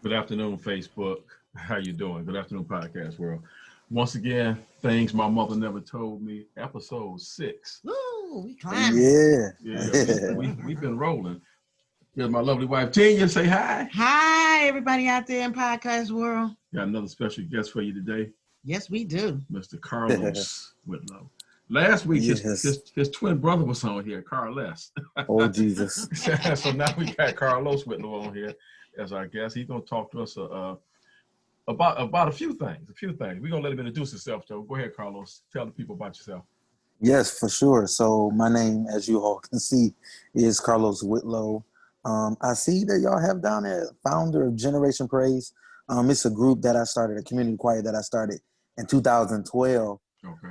Good afternoon, Facebook. How you doing? Good afternoon, podcast world. Once again, things my mother never told me. Episode 6. Woo, we climbing. We've been rolling. Here's my lovely wife, Tanya. Say hi. Hi, everybody out there in podcast world. Got another special guest for you today. Yes, we do. Mr. Carlos Whitlow. Last week, his twin brother was on here, Carles. Oh, Jesus. So now we got Carlos Whitlow on here as our guest. He's going to talk to us about a few things. We're going to let him introduce himself, though. Go ahead, Carlos. Tell the people about yourself. Yes, for sure. So my name, as you all can see, is Carlos Whitlow. I see that y'all have down there, founder of Generation Praise. It's a group that I started, a community choir that I started in 2012. Okay.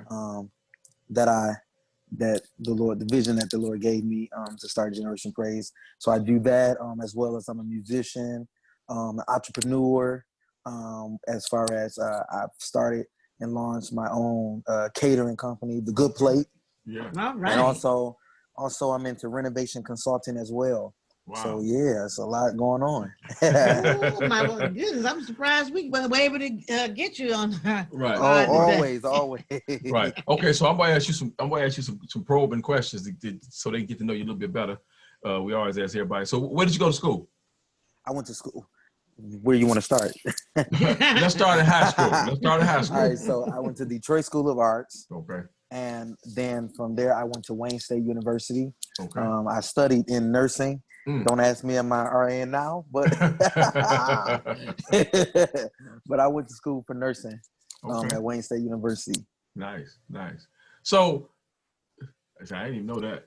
The vision that the Lord gave me to start Generation Praise. So I do that as well as I'm a musician, an entrepreneur. As far as I've started and launched my own catering company, The Good Plate. Yeah. All right. And also I'm into renovation consulting as well. Wow. So yeah, it's a lot going on. Oh, my goodness, I'm surprised we were able to get you on. Right. Always. Right. Okay. So I'm gonna ask you some probing questions so they can get to know you a little bit better. We always ask everybody. So where did you go to school? I went to school. Where you want to start? Let's start in high school. All right. So I went to Detroit School of Arts. Okay. And then from there, I went to Wayne State University. Okay. I studied in nursing. Don't ask me, am I RN now? But but I went to school for nursing at Wayne State University. Nice. So I didn't even know that.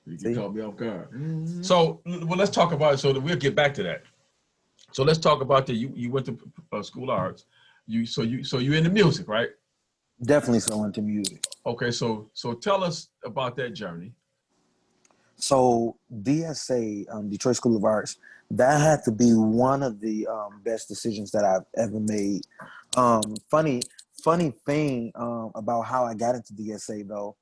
You caught me off guard. Mm-hmm. So let's talk about it so that we'll get back to that. So let's talk about you went to school of arts. So you're into music, right? Definitely so into music. Okay, so tell us about that journey. So DSA, Detroit School of Arts, that had to be one of the best decisions that I've ever made. Funny thing about how I got into DSA though,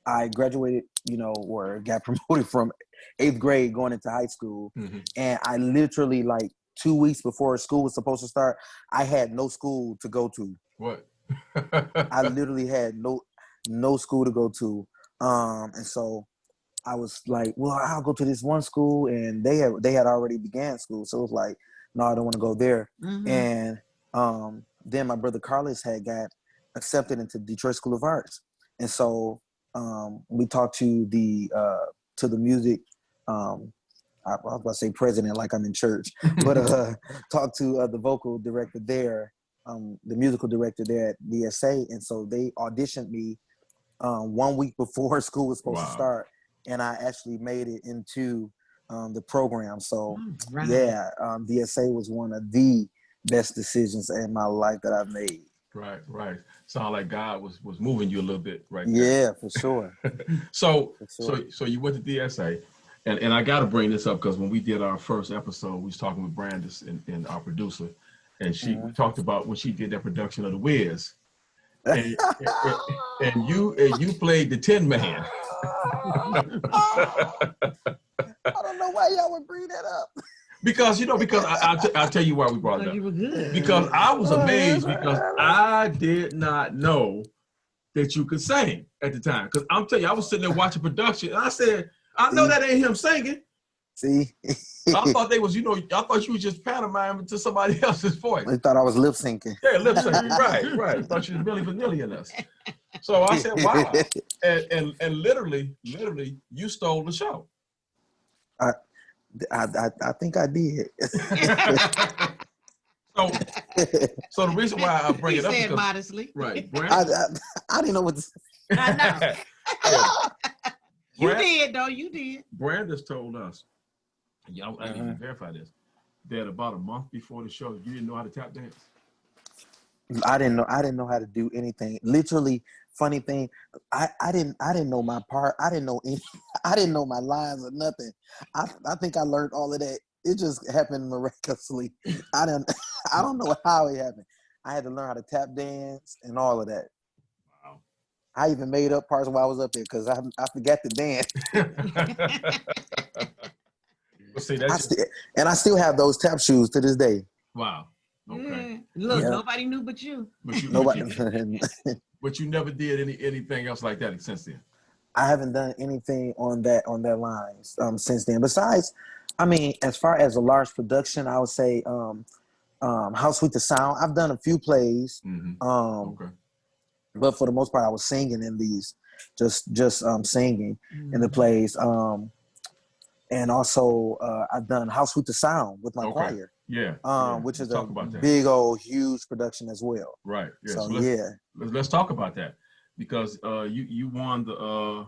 I graduated, or got promoted from 8th grade going into high school. Mm-hmm. And I literally 2 weeks before school was supposed to start, I had no school to go to. What? I literally had no school to go to. And so I was like, well, I'll go to this one school, and they had already began school. So it was like, no, I don't want to go there. Mm-hmm. And then my brother Carlos had got accepted into Detroit School of Arts. And so we talked to the music, I was about to say president like I'm in church, but talked to the vocal director there, the musical director there at DSA. And so they auditioned me 1 week before school was supposed to start, and I actually made it into the program. So DSA was one of the best decisions in my life that I've made. Right. Sound like God was moving you a little bit right there. Yeah, for sure. So you went to DSA, and I got to bring this up because when we did our first episode, we was talking with Brandis and our producer, and she talked about when she did that production of The Wiz. And you played the Tin Man. I don't know why y'all would bring that up. Because I'll tell you why we brought it up. You were good. Because I was amazed because I did not know that you could sing at the time. Because I'm telling you, I was sitting there watching production, and I said, I know that ain't him singing. See? I thought I thought you was just pantomiming to somebody else's voice. They thought I was lip syncing. Yeah, lip syncing. Right. I thought you was really vanilla us. So I said, wow. And literally, you stole the show. I think I did. So the reason why I bring it up is modestly. Right. I didn't know what to say. I know. You did, though. You did. Brandis told us, I need to verify this, that about a month before the show, you didn't know how to tap dance? I didn't know how to do anything. Literally, funny thing, I didn't know my part. I didn't know my lines or nothing. I think I learned all of that. It just happened miraculously. I don't know how it happened. I had to learn how to tap dance and all of that. Wow. I even made up parts while I was up there because I forgot to dance. See, I still have those tap shoes to this day. Wow. Okay. Look, nobody knew but you. Nobody. But you never did anything else like that since then. I haven't done anything on that lines since then. Besides, I mean, as far as a large production, I would say How Sweet the Sound. I've done a few plays. Okay. But for the most part, I was singing in these, just singing in the plays. And also I've done How Sweet the Sound with my choir. Yeah. Which is a big old huge production as well. Right. Yeah. So let's talk about that, because you won the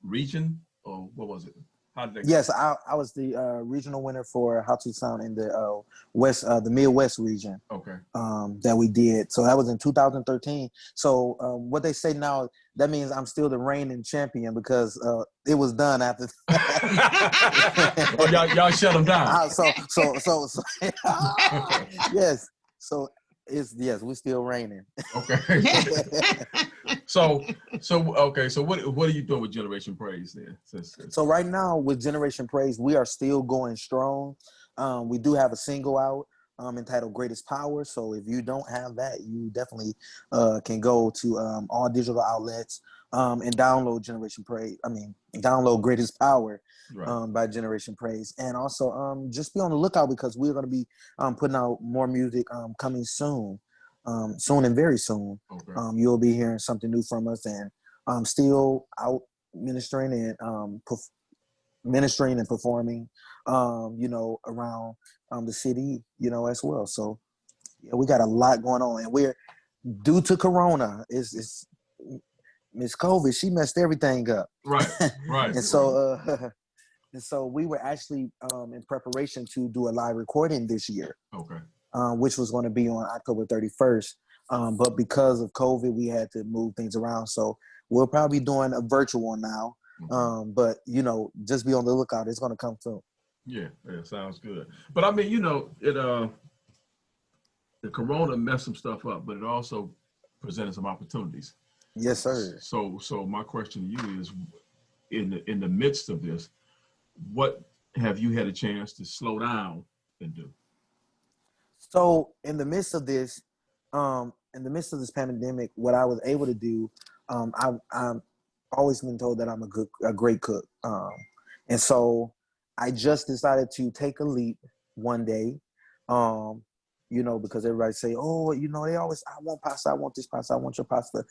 region, or what was it? How did that Yes, I was the regional winner for How to Sound in the West, the Midwest region. Okay. That we did. So that was in 2013. So what they say now, that means I'm still the reigning champion, because it was done after. Oh, y'all shut them down. So yes. So we're still reigning. Okay. So okay. So what are you doing with Generation Praise then? So right now with Generation Praise, we are still going strong. We do have a single out entitled Greatest Power. So if you don't have that, you definitely can go to all digital outlets and download Generation Praise. Download Greatest Power by Generation Praise. And also just be on the lookout, because we're going to be putting out more music coming soon. Soon and very soon. Okay. You'll be hearing something new from us, and still out ministering and performing, around the city, as well. So yeah, we got a lot going on, and we're due to Corona. Is Miss COVID? She messed everything up. Right. And so and so we were actually in preparation to do a live recording this year. Okay. Which was going to be on October 31st. But because of COVID, we had to move things around. So we'll probably be doing a virtual one now. Okay. But, just be on the lookout. It's going to come soon. Yeah, sounds good. But I mean, the Corona messed some stuff up, but it also presented some opportunities. Yes, sir. So my question to you is, in the midst of this, what have you had a chance to slow down and do? So in the midst of this pandemic, what I was able to do, I've always been told that I'm a great cook. And so I just decided to take a leap one day, because everybody say, oh, they always, I want pasta, I want this pasta, I want your pasta.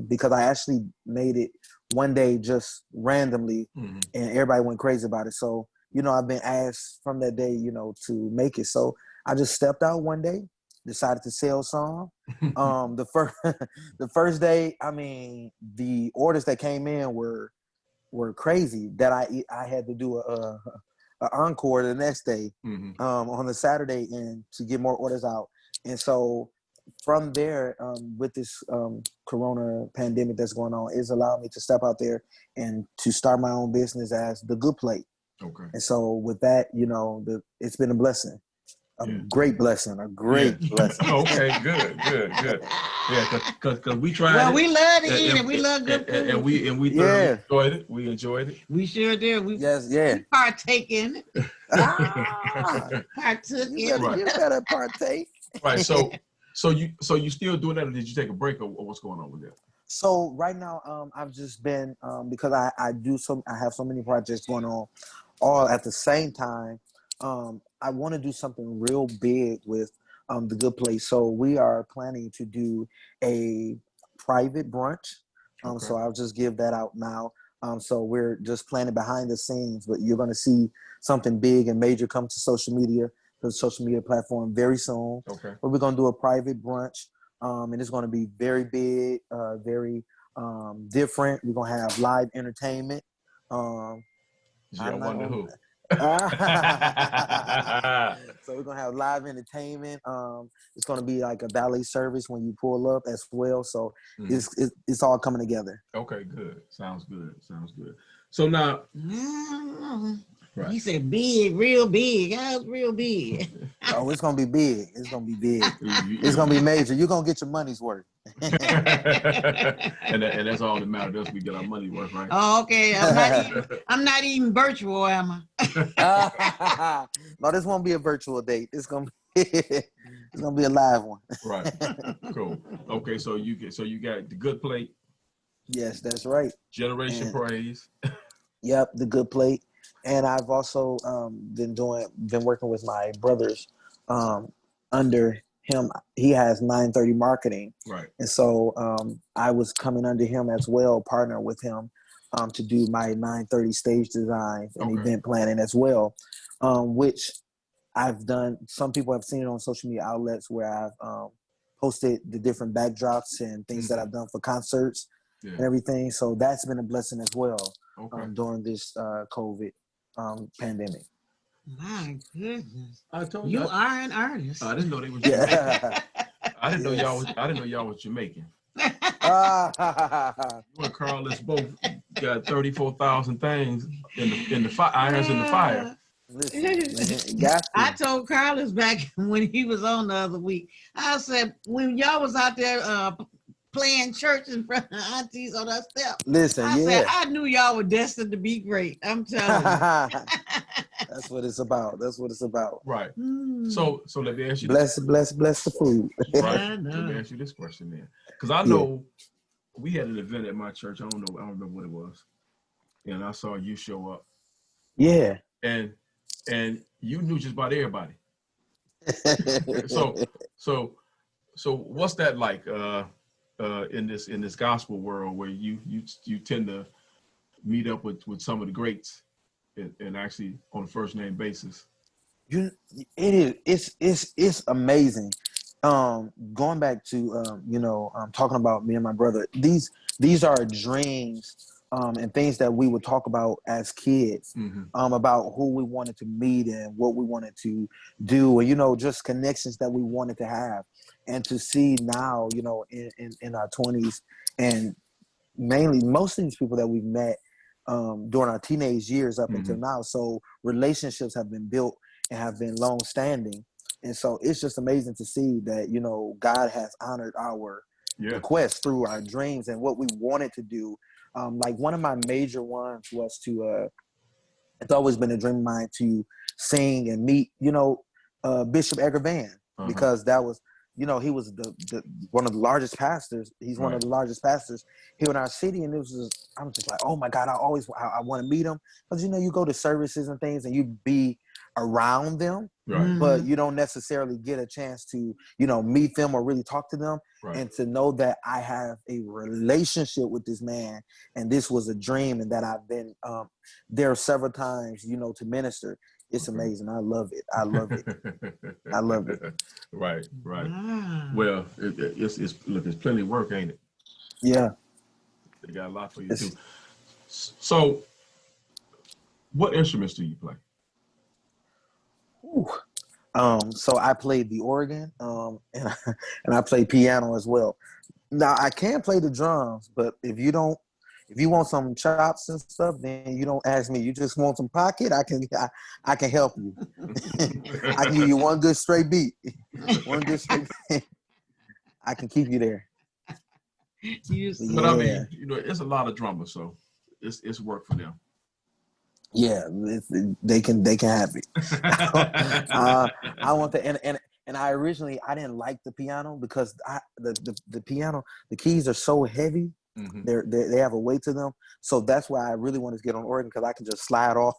Because I actually made it one day just randomly, and everybody went crazy about it. So, I've been asked from that day, to make it. So I just stepped out one day, decided to sell some. The first day, the orders that came in were crazy, that I had to do a encore the next day, on the Saturday, and to get more orders out. And so from there, with this Corona pandemic that's going on, it's allowed me to step out there and to start my own business as The Good Plate. Okay. And so with that, it's been a blessing. Great blessing, a great blessing. Okay, good. Yeah, because we tried. Well, we love to eat and we love good food. And we thoroughly enjoyed it. We enjoyed it. We sure did. We partake in it. Partook in it. You better partake. Right. So you still doing that, or did you take a break, or what's going on with that? So right now, I've just been because I have so many projects going on, all at the same time. I want to do something real big with The Good Place. So we are planning to do a private brunch. So I'll just give that out now. So we're just planning behind the scenes, but you're going to see something big and major come to social media, the social media platform, very soon. Okay. But we're going to do a private brunch, and it's going to be very big, very different. We're going to have live entertainment. I wonder who. So we're gonna have live entertainment. It's gonna be like a valet service when you pull up as well. So it's all coming together. Okay, good. Sounds good. So now, right. You said big, real big. How's real big? Oh, it's gonna be big. It's gonna be big. It's gonna be major. You're gonna get your money's worth. And that's all that matters. We get our money worth, right? Oh, okay. I'm not even virtual, am I? No, this won't be a virtual date. It's gonna be a live one. Right. Cool. Okay, so you got the good plate. Yes, that's right. Generation Praise. Yep, the good plate. And I've also been working with my brothers under him. He has 930 marketing. Right. And so I was coming under him as well, partner with him to do my 930 stage designs and event planning as well, which I've done. Some people have seen it on social media outlets where I've posted the different backdrops and things that I've done for concerts and everything. So that's been a blessing as well during this COVID pandemic. My goodness. I told you are an artist. I didn't know they was Jamaican. Yeah. I didn't know y'all was Jamaican. You and Carlos both got 34,000 things in the fire, irons in the fire. Listen, man, I told Carlos back when he was on the other week, I said, when y'all was out there playing church in front of aunties on that step, I said, I knew y'all were destined to be great. I'm telling you. That's what it's about. That's what it's about. Right. So let me ask you bless the food. Right. Let me ask you this question then. Because I know we had an event at my church. I don't remember what it was. And I saw you show up. Yeah. And you knew just about everybody. So what's that like in this gospel world where you tend to meet up with some of the greats and actually on a first name basis? It's amazing. Going back to talking about me and my brother, these are dreams and things that we would talk about as kids, about who we wanted to meet and what we wanted to do, and just connections that we wanted to have, and to see now, in our 20s, and mainly most of these people that we've met during our teenage years up until now. So relationships have been built and have been long standing. And so it's just amazing to see that, God has honored our requests through our dreams and what we wanted to do. Like one of my major ones was to, it's always been a dream of mine to sing and meet, Bishop Edgar Van, because that was, he was the one of the largest pastors. He's one of the largest pastors here in our city. And I'm just like, oh my God, I want to meet him. Because, you go to services and things and you be around them, but you don't necessarily get a chance to, meet them or really talk to them. And to know that I have a relationship with this man, and this was a dream, and that I've been there several times, to minister. It's amazing. I love it. I love it. I love it. Right. Wow. Well, it's plenty of work, ain't it? Yeah. They got a lot for you too. So, what instruments do you play? Ooh. So I played the organ, and I play piano as well. Now I can play the drums, but if you want some chops and stuff, then you don't ask me. You just want some pocket, I can help you. I can give you one good straight beat. One good straight beat. I can keep you there. But I mean, it's a lot of drummers, so it's work for them. Yeah, they can have it. I want the and I originally I didn't like the piano because the piano, the keys are so heavy. They have a weight to them. So that's why I really wanted to get on organ, because I can just slide off.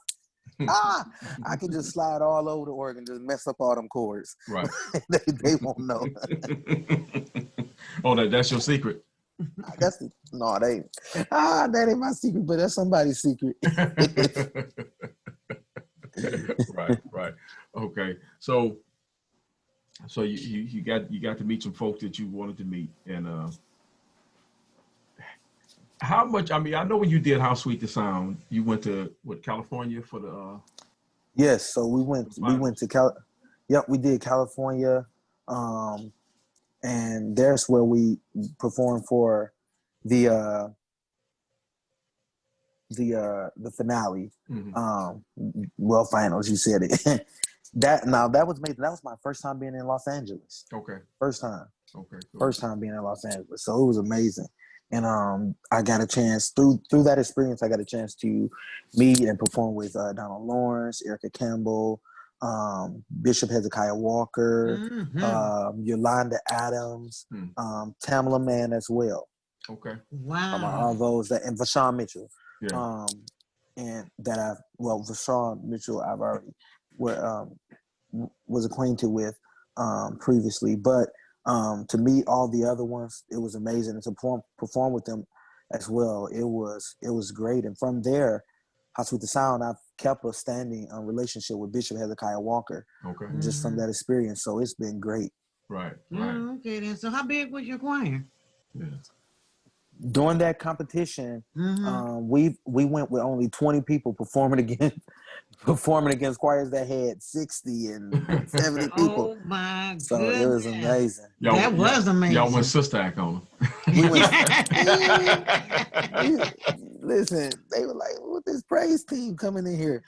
I can just slide all over the organ, just mess up all them chords. Right. they won't know. Oh, that's your secret. That ain't my secret, but that's somebody's secret. Right. Okay. So you got to meet some folks that you wanted to meet, and how much? I mean, I know when you did How Sweet the Sound, you went to California for the. Yes. So we went to we did California, and there's where we performed for the finale. Finals, you said it. That was amazing. That was my first time being in Los Angeles. Okay. First time. Okay. Cool. First time being in Los Angeles. So it was amazing. And I got a chance through that experience. I got a chance to meet and perform with Donald Lawrence, Erica Campbell, Bishop Hezekiah Walker, Yolanda Adams, Tamala Mann as well. Okay. Wow. All those that, and Vashawn Mitchell. Yeah. And that Vashawn Mitchell I've already was acquainted with previously, but to meet all the other ones, it was amazing. And to perform with them as well, it was great. And from there, House with the Sound, I've kept a standing relationship with Bishop Hezekiah Walker. Okay. Just from that experience, so it's been great. Right. Okay, then. So how big was your choir? Yeah. During that competition, we went with only 20 people performing against choirs that had 60 and 70 people. Oh my so goodness. It was amazing. That was amazing. Y'all went Sister Act on them. Listen, they were like, "What this praise team coming in here?"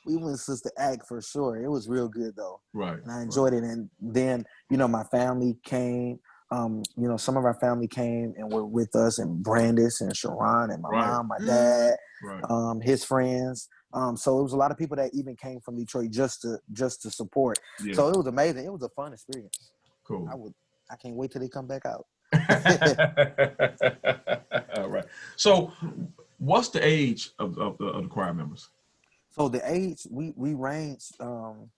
We went Sister Act for sure. It was real good though. Right. And I enjoyed it. And then, my family came. Some of our family came and were with us, and Brandis and Sharon and my mom, my dad, his friends. So it was a lot of people that even came from Detroit just to support. Yeah. So it was amazing. It was a fun experience. Cool. I can't wait till they come back out. All right. So what's the age of the choir members? So the age we range on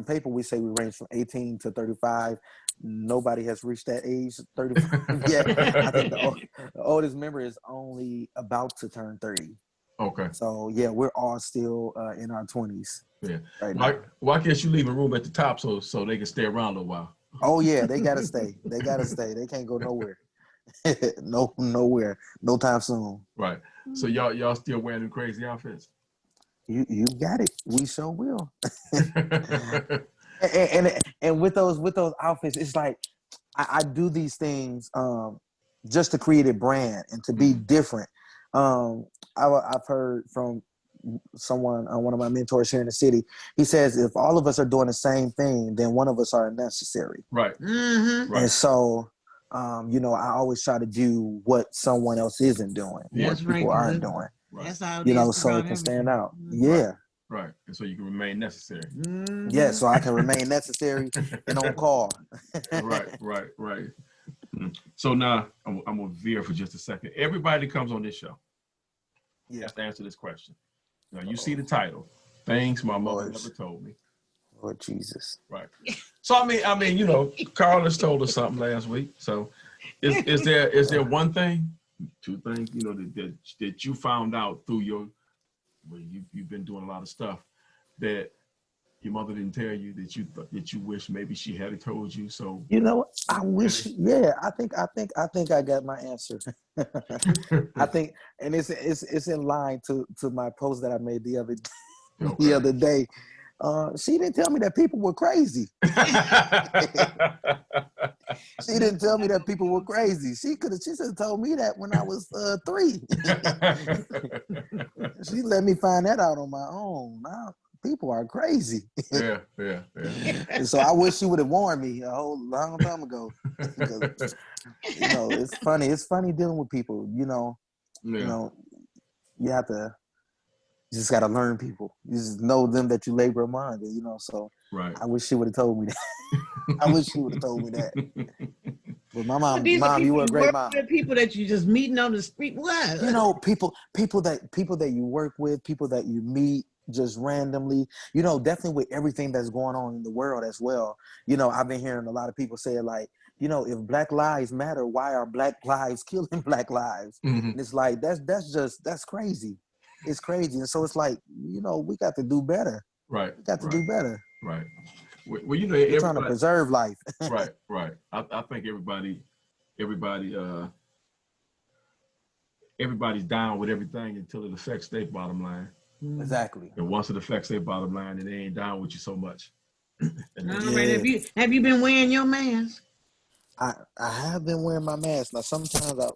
paper we say we range from 18 to 35. Nobody has reached that age 35 yet. I think the oldest member is only about to turn 30. Okay. So yeah, we're all still in our 20s. Yeah. Right. Why can't you leave a room at the top so they can stay around a little while? Oh yeah, they gotta stay. They can't go nowhere. Nowhere. No time soon. Right. So y'all still wearing them crazy outfits? You got it. We sure will. and with those outfits, it's like I do these things just to create a brand and to be different. I've heard from someone, one of my mentors here in the city. He says if all of us are doing the same thing, then one of us are unnecessary. Right. Mm-hmm. And so, I always try to do what someone else isn't doing, what people aren't doing. Right. That's how so it can stand out. Yeah. Right. And so you can remain necessary. Mm-hmm. Yeah, so I can remain necessary and on call. Right. So now I'm gonna veer for just a second. Everybody that comes on this show has to answer this question. Now you see the title, Things My Mother Never Told Me. Lord Jesus. Right. So I mean, Carlos told us something last week. So is there one thing, two things, that you found out through you've been doing a lot of stuff that your mother didn't tell you that you wish maybe she had told you? So I wish. Yeah, I think I got my answer. I think, and it's in line to my post that I made the other day. She didn't tell me that people were crazy. She didn't tell me that people were crazy. She should have told me that when I was 3. She let me find that out on my own. Now people are crazy. Yeah. And so I wish she would have warned me a whole long time ago. Because, it's funny. It's funny dealing with people. You have to. You just got to learn people. You just know them that you labor among, so right. I wish she would have told me that. I wish she would have told me that. But my mom, you were a great mom. People that you just meeting on the street. What? People that you work with, people that you meet just randomly, definitely with everything that's going on in the world as well. I've been hearing a lot of people say like, if Black lives matter, why are Black lives killing Black lives? Mm-hmm. And it's like, that's crazy. It's crazy. And so it's like, we got to do better. Right. We got to do better. Right. Well, we're trying to preserve life. Right. I think everybody's down with everything until it affects their bottom line. Exactly. And once it affects their bottom line, then they ain't down with you so much. Right. Have you been wearing your mask? I have been wearing my mask. Now sometimes that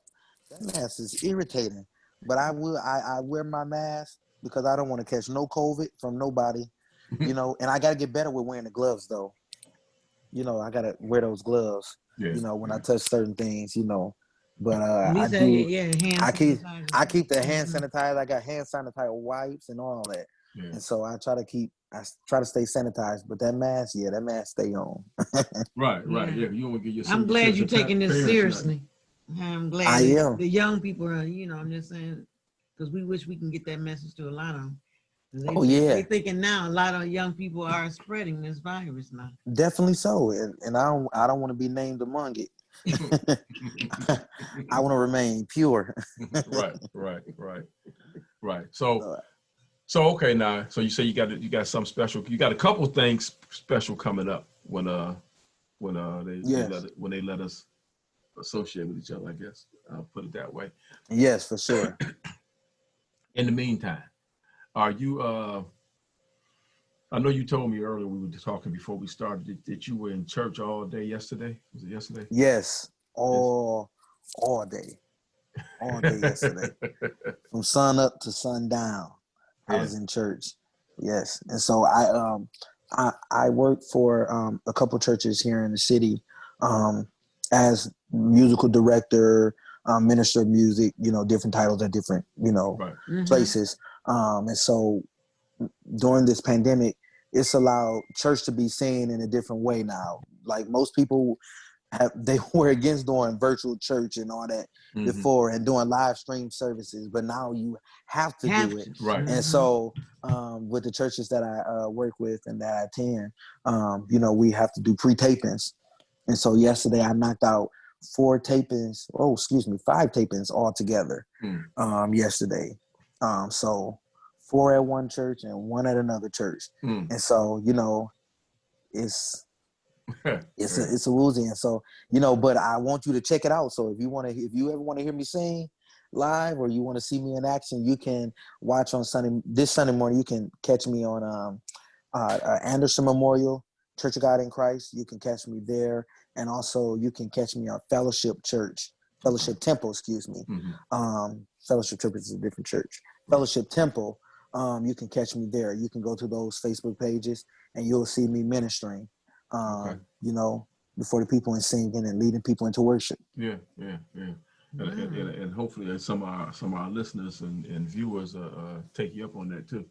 mask is irritating. But I wear my mask because I don't want to catch no COVID from nobody. you know, and I got to get better with wearing the gloves though. You know, I got to wear those gloves, you know, when I touch certain things, you know, but I do, I keep the hand sanitizer. I got hand sanitizer wipes and all that. Yeah. And so I try to stay sanitized, but that mask stay on. Right. Yeah. You don't want to get yourself. I'm glad you're taking this seriously. I'm glad the young people are, you know, I'm just saying, because we wish we can get that message to a lot of them. They're thinking now a lot of young people are spreading this virus now. Definitely so. And I don't want to be named among it. I want to remain pure. Right. So okay now. So you say you got some special. You got a couple things special coming up when they let us associate with each other. I guess I'll put it that way. Yes, for sure. In the meantime, are you? I know you told me earlier we were talking before we started that you were in church all day yesterday. Was it yesterday? Yes, all day yesterday, from sun up to sundown. I was in church. Yes, and so I work for a couple churches here in the city as musical director, minister of music. You know, different titles at different places. And so during this pandemic, it's allowed church to be seen in a different way now. Like most people they were against doing virtual church and all that before and doing live stream services, but now you have to do it. Right. And so with the churches that I work with and that I attend, we have to do pre-tapings. And so yesterday I knocked out 5 tapings altogether yesterday. So 4 at one church and 1 at another church. And so, it's a woozy. And so, but I want you to check it out. So if you ever want to hear me sing live or you want to see me in action, you can watch on this Sunday morning. You can catch me on Anderson Memorial Church of God in Christ. You can catch me there. And also you can catch me on Fellowship Temple, excuse me. Fellowship Temple is a different church. Fellowship Temple. You can catch me there. You can go to those Facebook pages and you'll see me ministering, before the people and singing and leading people into worship. Yeah. And hopefully some of our listeners and viewers take you up on that too.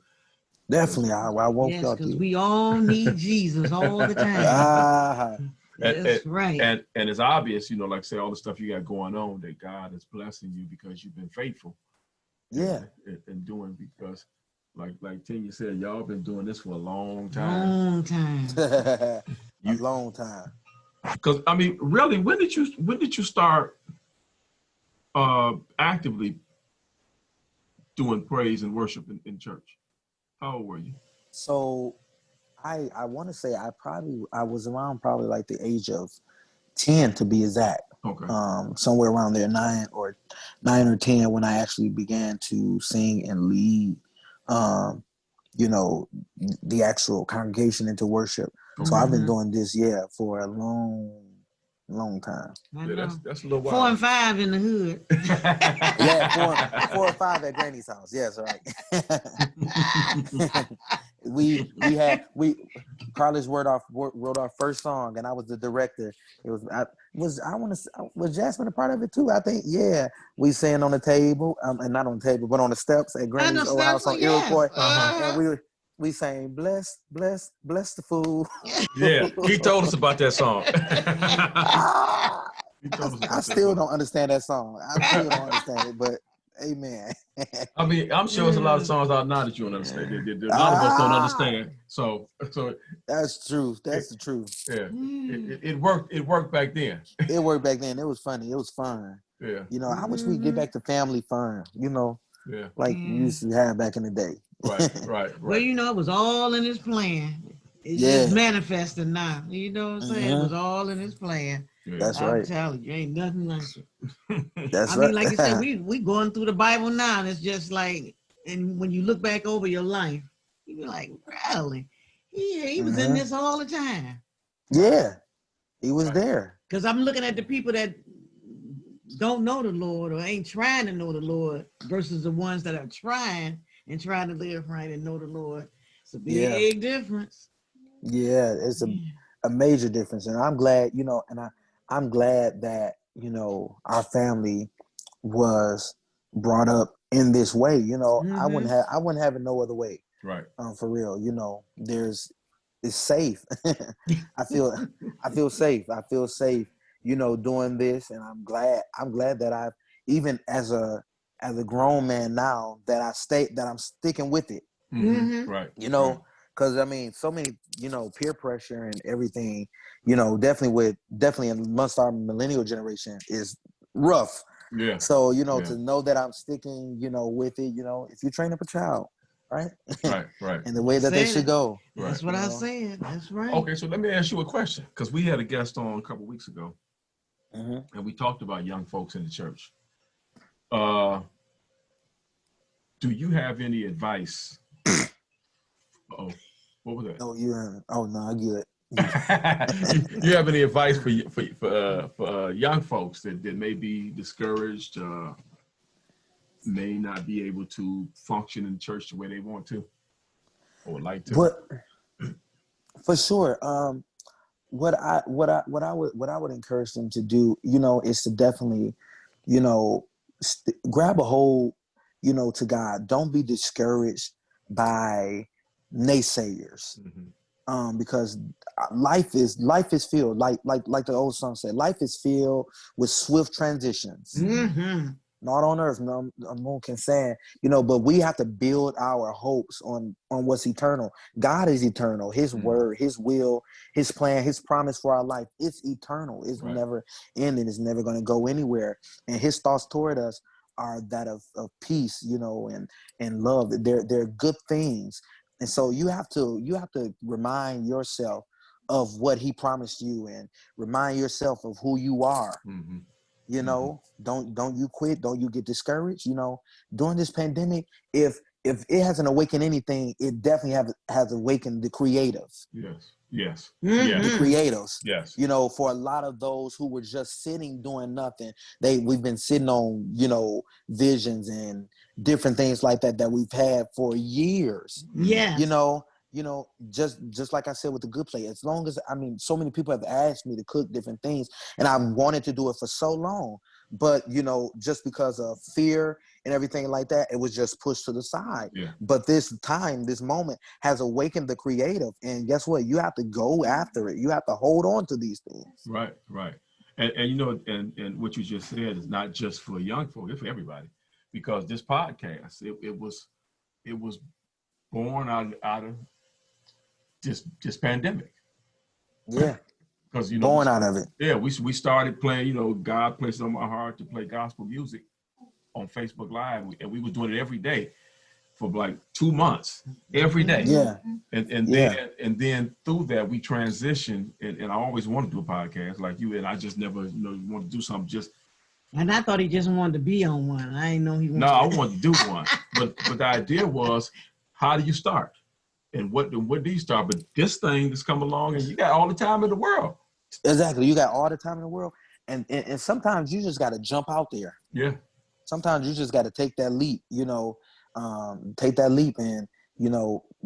Definitely. I won't talk to you. Because we all need Jesus all the time. That's right. And it's obvious, like I say, all the stuff you got going on, that God is blessing you because you've been faithful. Yeah. And doing, because like Tina said, y'all been doing this for a long time. A long time. Because I mean, really, when did you start actively doing praise and worship in church? How old were you? So I want to say I was around probably like the age of 10 to be exact. Okay. Somewhere around there, 9 or 10, when I actually began to sing and lead, the actual congregation into worship. Okay. So I've been doing this, for a long time. Yeah, that's a little while. 4 and 5 in the hood. Yeah, 4 or 5 at Granny's house. Yes, right. Carlos wrote our first song, and I was the director. Was Jasmine a part of it too? I think, yeah. We sang on the table, and not on the table, but on the steps at Granny's old house on Iroquois, and we sang "Bless the Fool." Yeah, he told us about that song. I still don't understand that song. I still don't understand it, but amen. I mean, I'm sure there's a lot of songs out now that you don't understand. A lot of us don't understand. So that's true. That's the truth. Yeah, it worked. It worked back then. It worked back then. It was funny. It was fun. Yeah. I wish we get back to family fun. Yeah. Like we used to have back in the day. Right. Well, it was all in his plan. It's just manifesting now. You know what I'm saying? It was all in his plan. Yeah. That's right. I'm telling you, ain't nothing like it. That's right. I mean, like you said, we going through the Bible now, and it's just like, and when you look back over your life, you be like, really? He was in this all the time. Yeah, he was there. Because I'm looking at the people that don't know the Lord or ain't trying to know the Lord versus the ones that are trying to live right and know the Lord. It's a big difference. Yeah, it's a major difference. And I'm glad, I'm glad that, our family was brought up in this way. I wouldn't have it no other way. Right. For real. It's safe. I feel safe. I feel safe, doing this. And I'm glad that I've, even as a grown man now, that I'm sticking with it. Mm-hmm. Right. Because I mean, so many, peer pressure and everything, definitely amongst our millennial generation is rough. Yeah. So, to know that I'm sticking, with it, if you train up a child, right? Right. And the way that they should go. That's what I said. That's right. Okay, so let me ask you a question, because we had a guest on a couple of weeks ago, and we talked about young folks in the church. Do you have any advice? Oh, what was that? Oh, no, I get it. You have any advice for young folks that may be discouraged, may not be able to function in church the way they want to or would like to? But for sure, what I would encourage them to do, is to definitely, grab a hold, to God. Don't be discouraged by naysayers. Because life is filled, like the old song said, life is filled with swift transitions. Not on earth, no one can say, but we have to build our hopes on what's eternal. God is eternal. His word, his will, his plan, his promise for our life, it's eternal. It's never ending. It's never going to go anywhere. And his thoughts toward us are that of peace, and love. They're good things. And so you have to remind yourself of what he promised you, and remind yourself of who you are. Don't you quit. Don't you get discouraged. During this pandemic, if it hasn't awakened anything, it definitely has awakened the creative. Yes. The creatives. Yes. For a lot of those who were just sitting doing nothing, we've been sitting on, visions and different things like that we've had for years. Yeah. Just like I said with the Good Play, as long as, so many people have asked me to cook different things, and I've wanted to do it for so long, but just because of fear and everything like that, it was just pushed to the side. But this moment has awakened the creative, and guess what? You have to go after it. You have to hold on to these things. Right. And what you just said is not just for young folk, it's for everybody, because this podcast, it was born out of just pandemic. Yeah. Because born out of it. Yeah, we started playing, God placed it on my heart to play gospel music on Facebook Live, and we were doing it every day for like 2 months, every day. Yeah. And then through that we transitioned, and I always wanted to do a podcast like you, and I just never wanted to do something just. And I thought he just wanted to be on one. I didn't know he wanted. No, I wanted to do one, but the idea was, how do you start, and what do you start? But this thing that's come along, and you got all the time in the world. Exactly, you got all the time in the world, and sometimes you just got to jump out there. Yeah. Sometimes you just got to take that leap, take that leap and,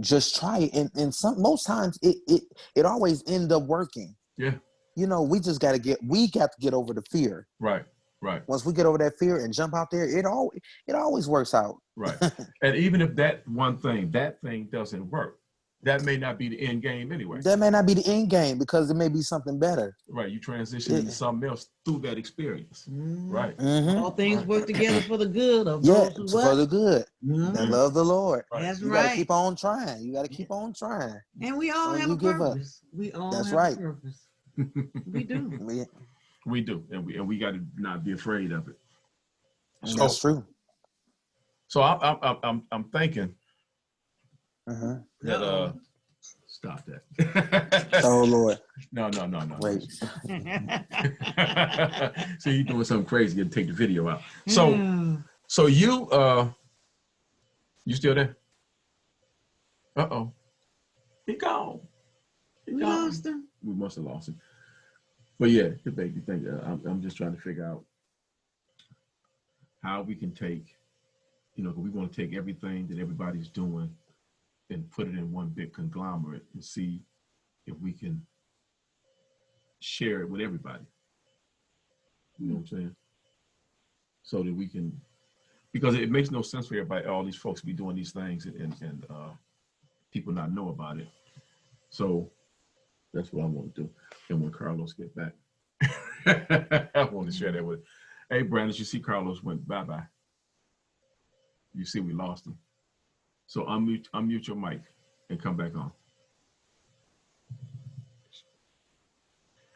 just try it. And most times it always end up working. Yeah. We just got to get over the fear. Right. Once we get over that fear and jump out there, it always works out. Right. And even if that thing doesn't work, that may not be the end game anyway. That may not be the end game, because it may be something better. Right. You transition into something else through that experience. Right. All things work together for the good of those who for the good. That love the Lord. Right. That's you gotta keep on trying. You gotta keep on trying. And we all have a purpose. We all have a purpose. We do. We do. And we gotta not be afraid of it. So, that's true. So I'm thinking that stop that. Oh Lord. No. Wait. So you're doing something crazy and take the video out. So you still there? Uh-oh. He gone. We lost him. We must have lost him. But yeah, it made me think. I'm just trying to figure out how we can take, we want to take everything that everybody's doing and put it in one big conglomerate and see if we can share it with everybody. You know what I'm saying? So that we can, because it makes no sense for everybody, all these folks be doing these things and people not know about it. So that's what I want to do. And when Carlos get back, I want to share that with. Hey, Brandon, you see Carlos went bye-bye. You see we lost him. So unmute your mic and come back on.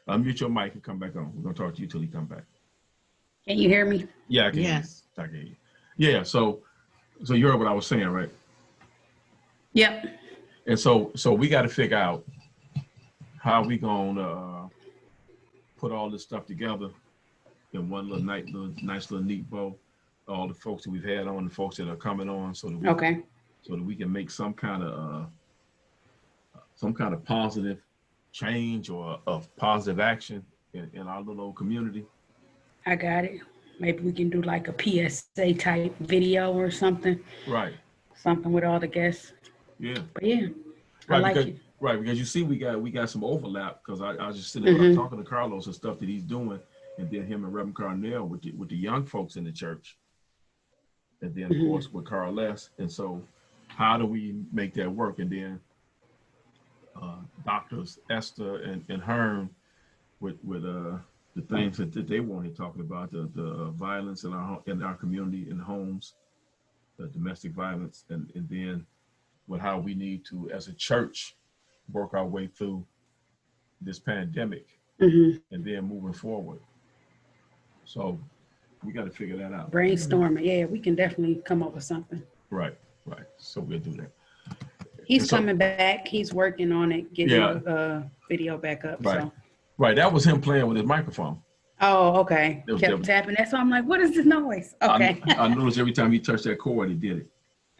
Unmute your mic and come back on. We're gonna talk to you till he come back. Can you hear me? Yeah, I can. Yes. I can hear you. Yeah, so you heard what I was saying, right? Yep. And so we got to figure out how we gonna put all this stuff together in one nice little neat bow. All the folks that we've had on, the folks that are coming on, so that we can make some kind of positive change or of positive action in our little old community. I got it. Maybe we can do like a PSA type video or something. Right. Something with all the guests. Yeah. But yeah, right, I like because, it. Right, because you see we got some overlap, because I was just sitting there talking to Carlos and stuff that he's doing, and then him and Reverend Carnell with the young folks in the church. And then, of course, with Carl Les. And so how do we make that work? And then Doctors Esther and Hearn with the things that they wanted talking about, the violence in our community, in homes, the domestic violence, and then with how we need to, as a church, work our way through this pandemic and then moving forward. So we got to figure that out. Brainstorming. Yeah, we can definitely come up with something. Right. So we'll do that. He's coming back. He's working on it, getting the video back up. Right. So. Right. That was him playing with his microphone. Oh, okay. Kept tapping that. So I'm like, what is this noise? Okay. I noticed every time he touched that cord, he did it.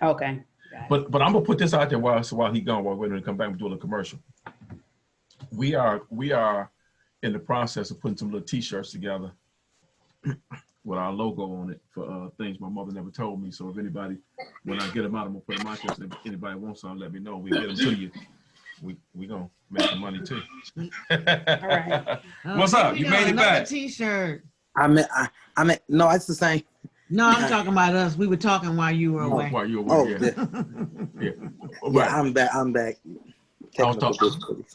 Okay. But I'm gonna put this out there while he gone. While we're gonna come back and do a little commercial. We are in the process of putting some little T-shirts together with our logo on it for things my mother never told me. So if anybody, when I get them out, I'm gonna put them out there. So if anybody wants some, let me know. We get them to you. We gonna make some money too. All right. What's up? You made it back. T-shirt. I mean, no, it's the same. No, I'm talking about us. We were talking while you were away. While you were away, yeah. Yeah, I'm back. I was talking.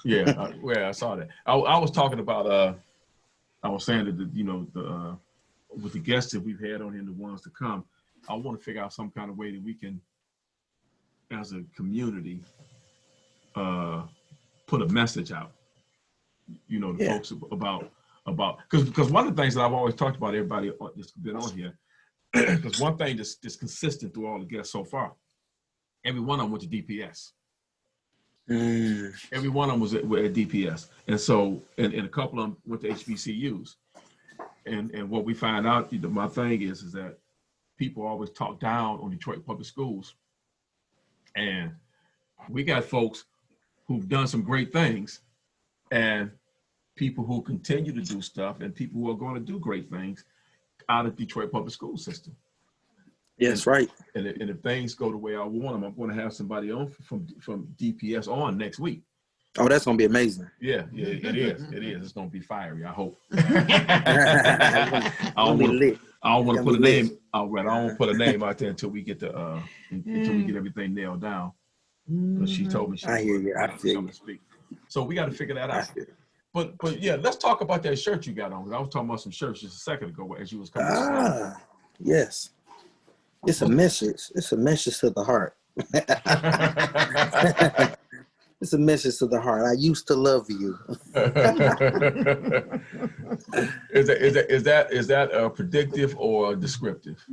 I saw that. I was talking about. I was saying that with the guests that we've had on here, the ones to come, I want to figure out some kind of way that we can, as a community, put a message out. Folks about because one of the things that I've always talked about, everybody that's been on here, because one thing that's consistent through all the guests so far, every one of them went to DPS. Every one of them was at DPS, and so and a couple of them went to HBCUs. And what we find out, my thing is that people always talk down on Detroit public schools, and we got folks who've done some great things, and people who continue to do stuff, and people who are going to do great things out of Detroit public school system. Yes, right. And if things go the way I want them, I'm going to have somebody on from DPS on next week. Oh, that's going to be amazing. Yeah, it is. It's going to be fiery, I hope. I don't want to put a name out. Right, I don't want to put a name out there until we get until we get everything nailed down. But she told me I hear you. I feel you. Speak. So we got to figure that out. But yeah, let's talk about that shirt you got on. I was talking about some shirts just a second ago as you was coming. Yes. It's a message. It's a message to the heart. It's a message to the heart. I used to love you. Is that predictive or descriptive?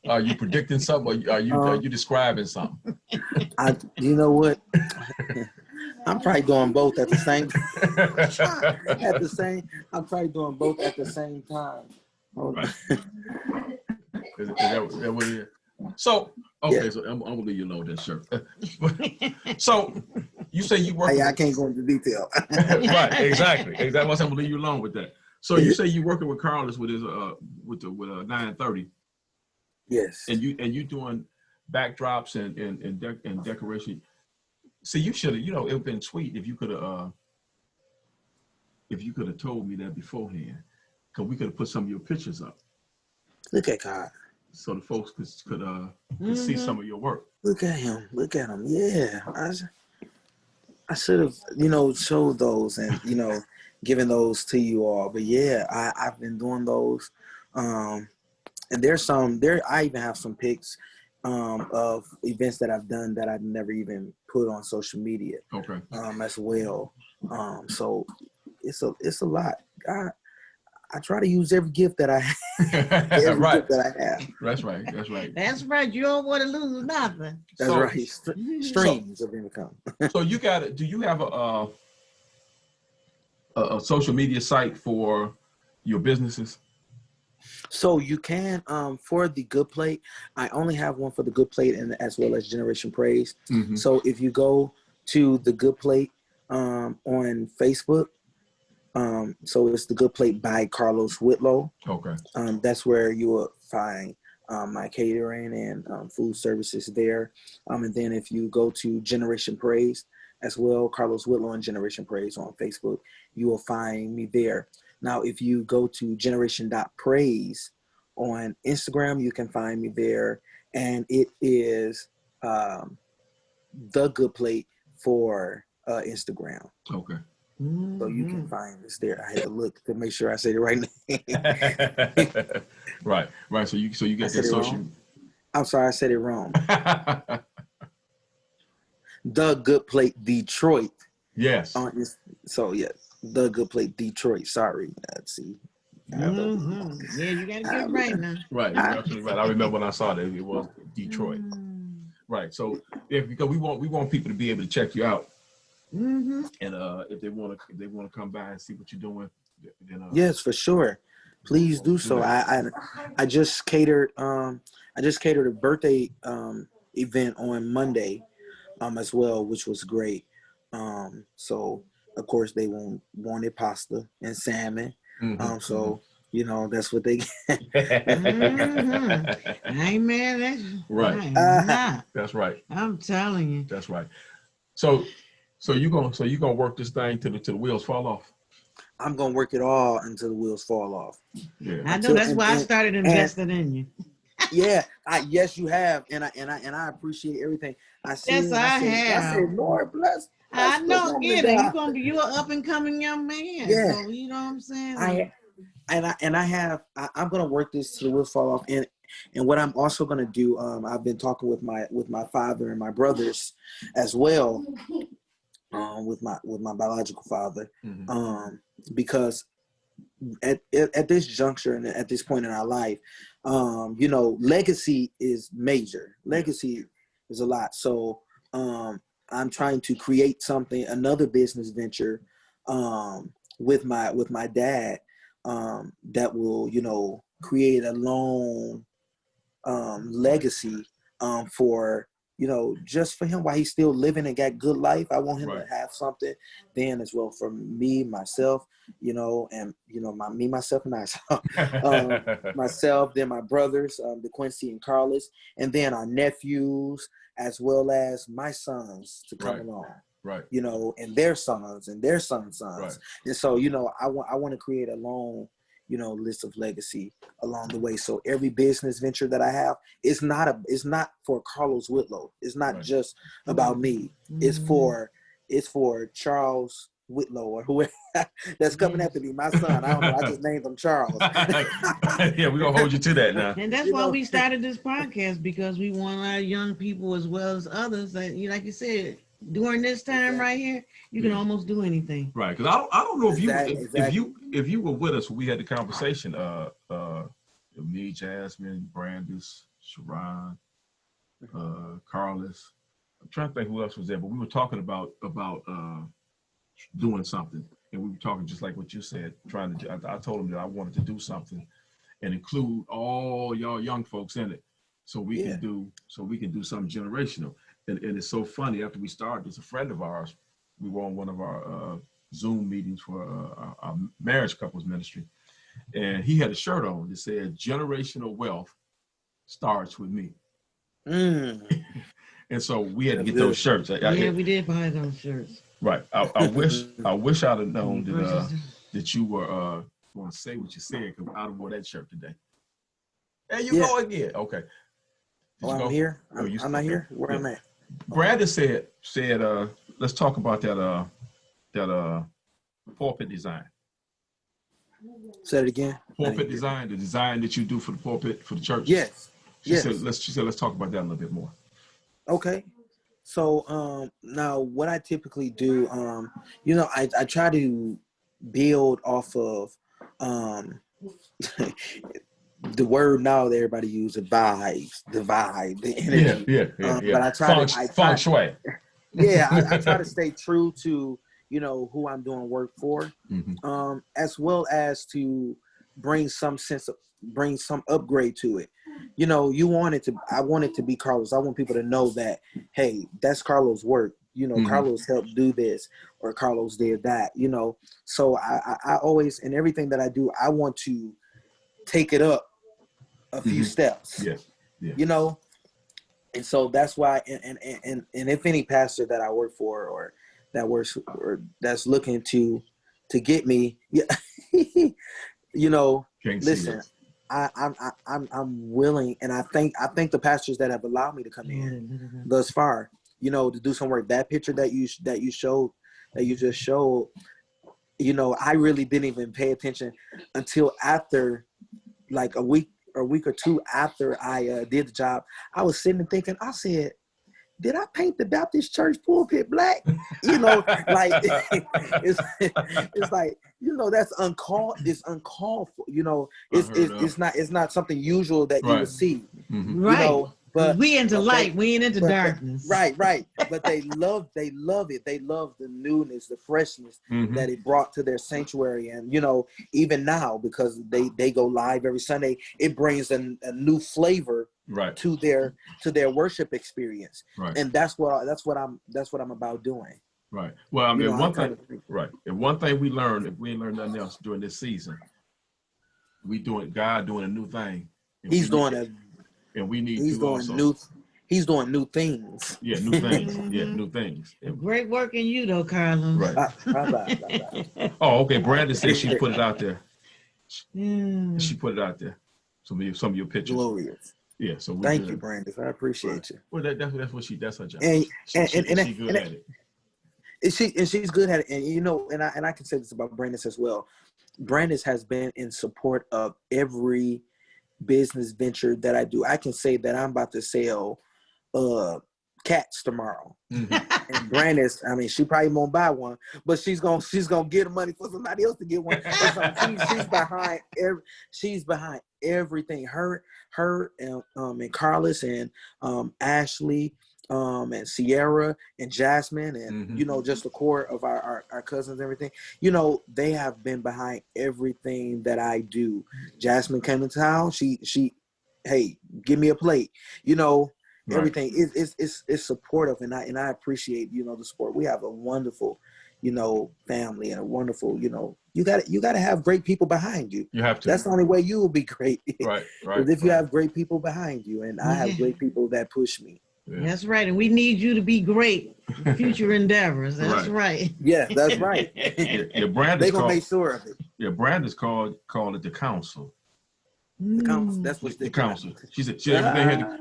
Are you predicting something, or are you describing something? You know what? I'm probably doing both at the same time. I'm probably doing both at the same time. Right. Is that what it is? So, okay, so I'm gonna leave you alone that shirt. So, you say you work. I can't go into detail. Right, exactly. I'm gonna leave you alone with that. So you say you working with Carlos with his with 930. Yes. And you doing backdrops and decoration. See, you should have, it would have been sweet if you could have told me that beforehand, because we could have put some of your pictures up. Look at God. So the folks could see some of your work. Look at him. Look at him. Yeah. I should have, showed those and, given those to you all. But yeah, I've been doing those. And I even have some pics of events that I've done that I've never even put on social media. Okay. As well. So it's a lot. I try to use every gift that I have. Right. Gift that I have. That's right. That's right. That's right. You don't want to lose nothing. That's right. Streams of income. So do you have a social media site for your businesses? So you can, for the Good Plate, I only have one for the Good Plate and as well as Generation Praise. Mm-hmm. So if you go to the Good Plate on Facebook, so it's the Good Plate by Carlos Whitlow. Okay. That's where you will find my catering and food services there. And then if you go to Generation Praise as well, Carlos Whitlow and Generation Praise on Facebook, you will find me there. Now, if you go to generation.praise on Instagram, you can find me there. And it is the Good Plate for Instagram. Okay. So you can find us there. I had to look to make sure I said it right. Right. So you get that social. I'm sorry, I said it wrong. The Good Plate Detroit. Yes. So yes, The Good Plate Detroit. Sorry. Let's see. Mm-hmm. Yeah, you gotta get it right now. Right, you're absolutely right. I remember when I saw that it was Detroit. Right. So because we want people to be able to check you out. Mm-hmm. And if they want to come by and see what you're doing, then yes, for sure, please do so. I just catered a birthday event on Monday as well, which was great. So of course they wanted pasta and salmon. Mm-hmm. So that's what they get. Mm-hmm. Amen. That's right. That's right. I'm telling you. That's right. So you're gonna work this thing till the wheels fall off. I'm gonna work it all until the wheels fall off. Yeah. I know that's why I started investing in you. Yeah, yes, you have, and I appreciate everything. I said, I have. Lord bless. I know, again, you're an up and coming young man. Yeah, so, you know what I'm saying. I'm gonna work this till the wheels fall off, and what I'm also gonna do, I've been talking with my father and my brothers as well. With my biological father, mm-hmm. Because at this juncture and at this point in our life, legacy is major. Legacy is a lot. So I'm trying to create another business venture with my dad that will create a long legacy for. Just for him while he's still living and got good life. I want him to have something then as well for me, myself, and myself and I. Myself, then my brothers, DeQuincy and Carlos, and then our nephews, as well as my sons to come along. Right. And their sons and their sons. Right. And so, I want to create a long list of legacy along the way. So every business venture that I have it's not for Carlos Whitlow. It's not just about me. It's for Charles Whitlow or whoever that's coming after me. My son, I don't know. I just named him Charles. Yeah, we're gonna hold you to that now. And that's why we started this podcast, because we want our young people as well as others that like you said, during this time right here, you can almost do anything. Right, because I don't know if you were with us when we had the conversation. Me, Jasmine, Brandis, Sharon, Carlos. I'm trying to think who else was there, but we were talking about doing something, and we were talking just like what you said. I told him that I wanted to do something and include all y'all young folks in it, so we can do something generational. And it's so funny, after we started, there's a friend of ours, we were on one of our Zoom meetings for our marriage couples ministry, and he had a shirt on that said, "Generational wealth starts with me." And so we had to get those shirts. Yeah, we did buy those shirts. Right. I wish I'd have known that you were going to say what you said, because I'd have wore that shirt today. There you go again. Okay. I'm here. I'm not here. Where am I? Brandon said let's talk about that pulpit design. Say it again. Pulpit design, the design that you do for the pulpit for the church. Yes. She said let's talk about that a little bit more. Okay. So now what I typically do, I try to build off of the word now that everybody uses, vibes, the vibe, the energy. Yeah. But I try feng shui. I try to stay true to, who I'm doing work for, as well as to bring some upgrade to it. I want it to be Carlos. I want people to know that, hey, that's Carlos' work. Carlos helped do this, or Carlos did that, So I always, in everything that I do, I want to take it up a few steps. Yeah. And so that's why, and if any pastor that I work for or that works or that's looking to get me, listen, I'm willing, and I thank the pastors that have allowed me to come in thus far, to do some work. That picture that you just showed, I really didn't even pay attention until after, like a week or two after I did the job. I was sitting and thinking, I said, did I paint the Baptist church pulpit black? Like it's like, that's it's uncalled for. It's not something usual that you would see. Right. But we into light, we ain't into darkness. Right. But they love it. They love the newness, the freshness that it brought to their sanctuary. And even now, because they go live every Sunday, it brings a new flavor to their worship experience. Right. And that's what I'm about doing. Right. Well, I mean, one thing we learned, if we ain't learned nothing else during this season, God doing a new thing. He's doing new things. Yeah, new things. New things. Great work in you, though, Carlos. Right. Oh, okay. Brandon said she put it out there. She put it out there. Some of your pictures. Glorious. Yeah. So thank you, Brandon. I appreciate you. Well, that's her job. And she's good at it. She's good at it. And I can say this about Brandis as well. Brandis has been in support of every business venture that I do. I can say that I'm about to sell cats tomorrow. And Brandis, I mean, she probably won't buy one, but she's gonna get the money for somebody else to get one. She's behind everything. Her and Carlos and Ashley and Sierra and Jasmine and just the core of our cousins and everything. They have been behind everything that I do. Jasmine came in town. She hey, give me a plate. Everything is supportive, and I appreciate the support. We have a wonderful family and a wonderful you got to have great people behind you. You have to. That's the only way you will be great. Right. If you have great people behind you, and I have great people that push me. Yeah. That's right, and we need you to be great future endeavors. That's right. Yeah, that's right. Your brand is they're gonna make sure of it. Your brand is called it the council. The council. That's what the council. She said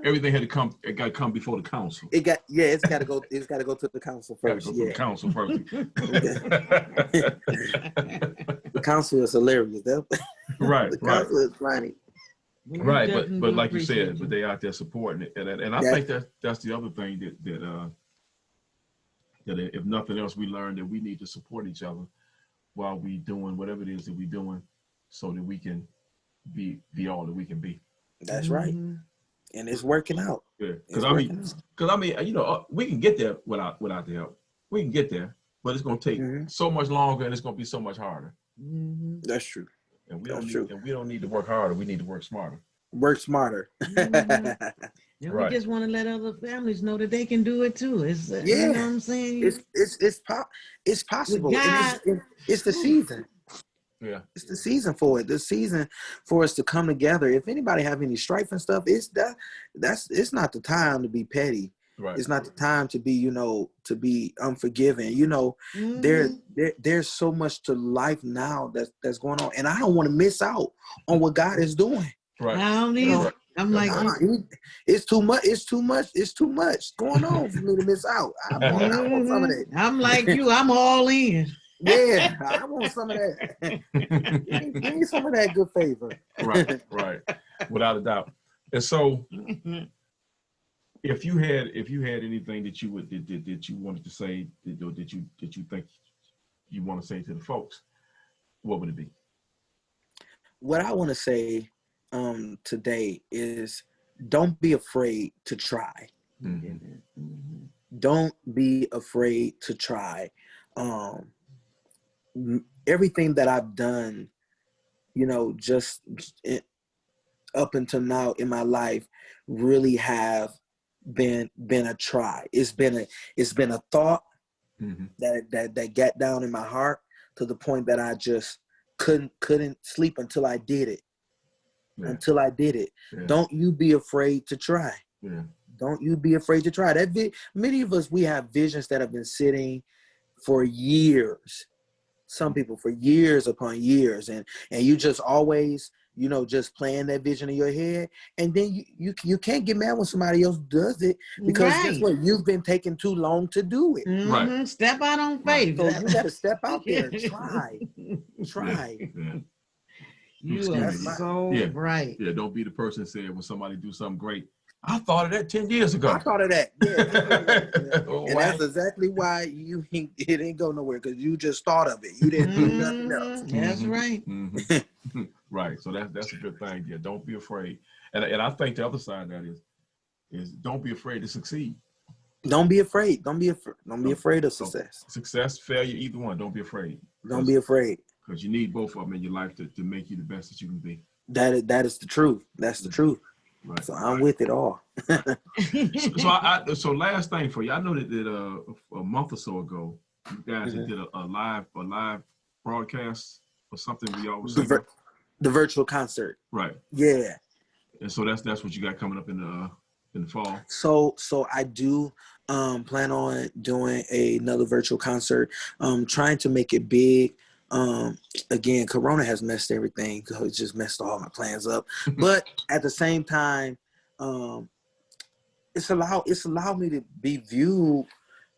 everything had to come. It got to come before the council. It's got to go. It's got to go to the council first. The council first. The council is hilarious. Right. The council is funny. Right, but like you said, but they out there supporting it, and I think that's the other thing that if nothing else, we learned that we need to support each other while we doing whatever it is that we're doing, so that we can be all that we can be. That's right, and it's working out. Yeah, because I mean, we can get there without the help. We can get there, but it's going to take so much longer, and it's going to be so much harder. That's true. And we don't need to work harder. We need to work smarter. Work smarter. And we just want to let other families know that they can do it too. It's you know what I'm saying? It's possible. It's the season. Yeah. It's the season for it. The season for us to come together. If anybody have any strife and stuff, it's not the time to be petty. Right. It's not the time to be, to be unforgiving. There's so much to life now that's going on, and I don't want to miss out on what God is doing. Right. I don't either. I'm like, it's too much. It's too much. It's too much going on for me to miss out. I want some of that. I'm like you. I'm all in. Yeah, I want some of that. Give me some of that good favor. Right, without a doubt. And so, if you had anything that you wanted to say that you think you want to say to the folks, what would it be? What I want to say today is, don't be afraid to try. Mm-hmm. Don't be afraid to try. Everything that I've done, just up until now in my life, really have been a try. It's been a thought mm-hmm. that got down in my heart to the point that I just couldn't sleep until I did it. Yeah. Until I did it. Yeah. Don't you be afraid to try. Yeah. Don't you be afraid to try. Many of us, we have visions that have been sitting for years. Some people for years upon years, and you just always, just playing that vision in your head, and then you can't get mad when somebody else does it, because guess what? You've been taking too long to do it. Mm-hmm. Right. Step out on faith. So you got to step out there, try. Yeah. You are so right. Yeah, don't be the person saying when somebody do something great, I thought of that 10 years ago. I thought of that. Yeah. And that's exactly why it ain't go nowhere, because you just thought of it. You didn't do nothing else. That's right. Mm-hmm. Right. So that's a good thing. Yeah. Don't be afraid. And I think the other side of that is don't be afraid to succeed. Don't be afraid. Don't be afraid of success. Success, failure, either one. Don't be afraid. Don't be afraid. Because you need both of them in your life to make you the best that you can be. That is the truth. That's the truth. Right. So I'm with it all. So last thing for you, I know that a month or so ago, you guys did a live broadcast or something. We always say the virtual concert. Right. Yeah. And so that's what you got coming up in the fall. So I do plan on doing another virtual concert. Trying to make it big. Again, Corona has messed everything. It's just messed all my plans up. But at the same time, it's allowed me to be viewed,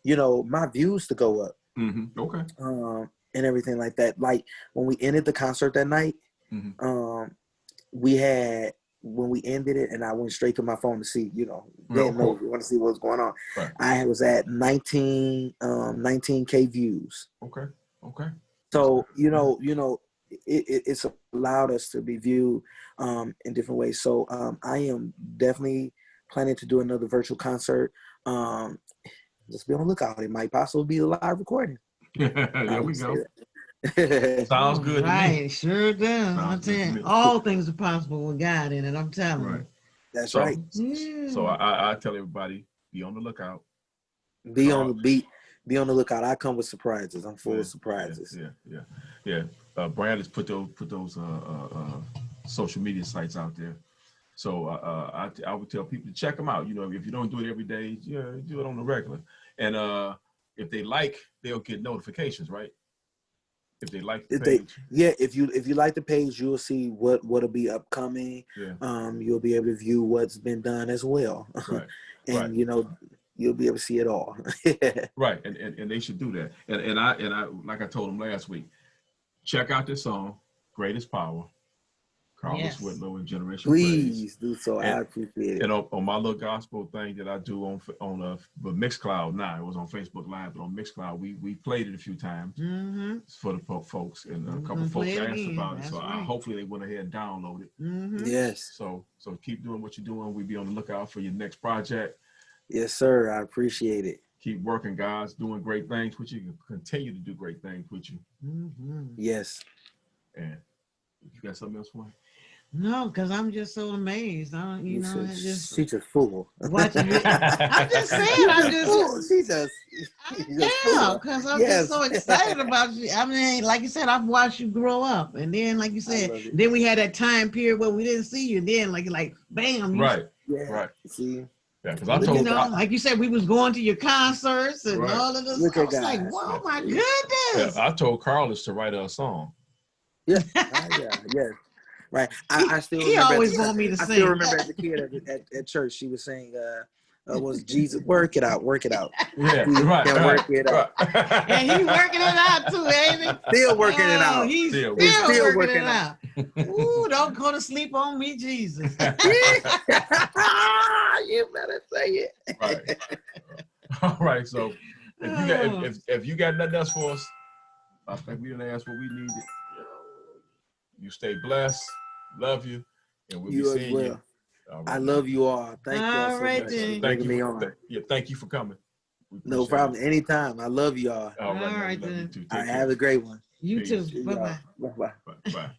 my views to go up. Mm-hmm. Okay. And everything like that. Like when we ended the concert that night, when we ended it, and I went straight to my phone to see, didn't know, want to see what was going on. Right. I was at 19K views. Okay. So, it's allowed us to be viewed in different ways. So I am definitely planning to do another virtual concert. Just be on the lookout. It might possibly be a live recording. There we go. Sounds good to me. Right, sure does. I'm telling you, all things are possible with God in it. I'm telling you. That's right. So I tell everybody, be on the lookout. Be on the beat. Be on the lookout. I come with surprises. I'm full of surprises. Yeah. Brand has put those social media sites out there. So I would tell people to check them out. If you don't do it every day, do it on the regular. And if they like, they'll get notifications, right? If they like the page. If you like the page, you'll see what'll be upcoming. Yeah. You'll be able to view what's been done as well. Right. And you'll be able to see it all. Right. And they should do that. And I like I told them last week, check out this song, Greatest Power, Carlos Whitlow and Generation Please do so. And, I appreciate it. And on my little gospel thing that I do on Mixcloud now, it was on Facebook Live, but on Mixcloud, we played it a few times for the folks, and a couple folks asked about it. So hopefully they went ahead and downloaded it. Yes. So keep doing what you're doing. We'll be on the lookout for your next project. Yes, sir. I appreciate it. Keep working, guys. Doing great things with you. Continue to do great things with you. Yes. And you got something else for me? No, because I'm just so amazed. I don't, you know, she just just fool. watching it. I'm just saying, I'm just fool. She just yeah, because I'm just so excited about you. I mean, like you said, I've watched you grow up, and then, like you said, then we had that time period where we didn't see you. Then, like, bam, you, right, yeah, right. See, yeah, because I told, you know, like you said, we was going to your concerts and right. all of this. Look I at was like, God. whoa, my Yeah, goodness. I told Carlos to write a song. Yeah, yeah. Right. I still he remember. always want me to sing. I still remember as a kid at church, she was saying, "Was Jesus work it out, work it out? Yeah, Jesus can work it out." And he working it out too, ain't he? Still working it out. He's Still still working it out. Ooh, don't go to sleep on me, Jesus. You better say it. Right. All right. So if you got nothing else for us, I think we didn't ask what we needed. You stay blessed. Love you. And we'll be seeing you. All right, I love you all. Thank you all so much for bringing me on. Thank you for coming. No problem. Anytime. I love you all. All right, then. Love you too. All right, have a great one. You too. Bye-bye. Bye.